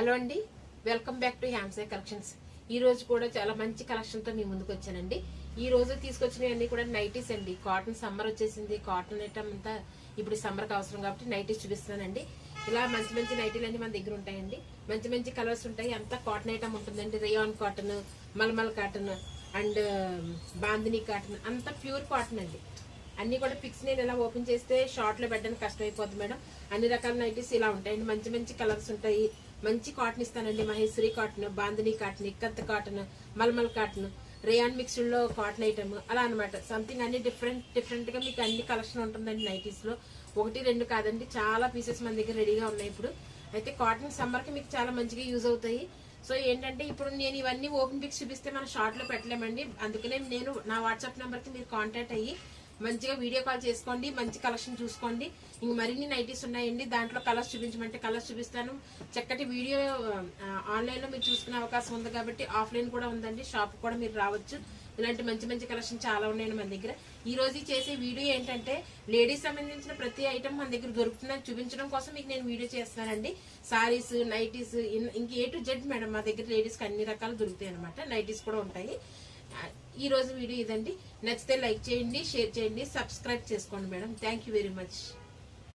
Hello అండి, welcome back to హ్యామ్సే collections. ఈ రోజు కూడా చాలా మంచి కలెక్షన్ తో మీ ముందుకు వచ్చానండి. ఈ రోజు తీసుకొచ్చినవన్నీ కూడా నైటీస్ అండి. కాటన్ సమ్మర్ వచ్చేసింది. కాటన్ ఐటమ్ అంతా ఇప్పుడు సమ్మర్ కి అవసరం కాబట్టి నైటీస్ చూపిస్తున్నానండి. ఇలా మంచి మంచి నైటీలు అన్ని మన దగ్గర ఉంటాయండి. మంచి మంచి కలర్స్ ఉంటాయి. అంతా కాటన్ ఐటమ్ ఉంటుందండి. Rayon cotton, mulmul cotton and bandhani cotton, అంతా ప్యూర్ కాటన్ అండి. అన్ని కూడా పిక్స్ నేను ఇలా ఓపెన్ చేస్తే షార్ట్ లో పెట్టడానికి కష్టమైపోతుంది మేడం. అన్ని రకాల నైటీస్ ఇలా ఉంటాయండి. మంచి మంచి కలర్స్ ఉంటాయి. మంచి కాటన్ ఇస్తానండి. Maheshwari cotton, bandhani cotton, ikkat cotton, mulmul cotton, rayon mixed లో కాటన్ ఐటమ్ అలా అనమాట. సంథింగ్ అన్ని డిఫరెంట్ గా మీకు అన్ని కలెక్షన్ ఉంటుందండి. నైటీస్ లో 1-2 కాదండి, చాలా పీసెస్ మన దగ్గర రెడీగా ఉన్నాయి. ఇప్పుడు అయితే కాటన్ సమ్మర్ కి మీకు చాలా మంచిగా యూజ్ అవుతాయి. సో ఏంటంటే ఇప్పుడు నేను ఇవన్నీ ఓపెన్ పిక్స్ చూపిస్తే మనం షార్ట్ లో పెట్టలేమండి. అందుకనే నేను నా వాట్సాప్ నెంబర్ కి మీరు కాంటాక్ట్ అయ్యి మంచిగా వీడియో కాల్ చేసుకోండి. మంచి కలెక్షన్ చూసుకోండి. ఇంక మరిన్ని నైటీస్ ఉన్నాయండి. దాంట్లో కలర్స్ చూపించమంటే కలర్స్ చూపిస్తాను. చక్కటి వీడియో ఆన్లైన్ లో మీరు చూసుకునే అవకాశం ఉంది కాబట్టి ఆఫ్లైన్ కూడా ఉందండి. షాప్ కూడా మీరు రావచ్చు. ఇలాంటి మంచి మంచి కలెక్షన్ చాలా ఉన్నాయండి మన దగ్గర. ఈ రోజు చేసే వీడియో ఏంటంటే లేడీస్ సంబంధించిన ప్రతి ఐటమ్ మన దగ్గర దొరుకుతుందని చూపించడం కోసం మీకు నేను వీడియో చేస్తున్నానండి. సారీస్, నైటీస్, ఇంక A to Z మేడం మా దగ్గర లేడీస్ కి అన్ని రకాలు దొరుకుతాయి అనమాట. నైటీస్ కూడా ఉంటాయి. ఈ రోజు వీడియో ఇదండి. నచ్చితే లైక్ చేయండి, షేర్ చేయండి, సబ్స్క్రైబ్ చేసుకోండి madam. Thank you very much.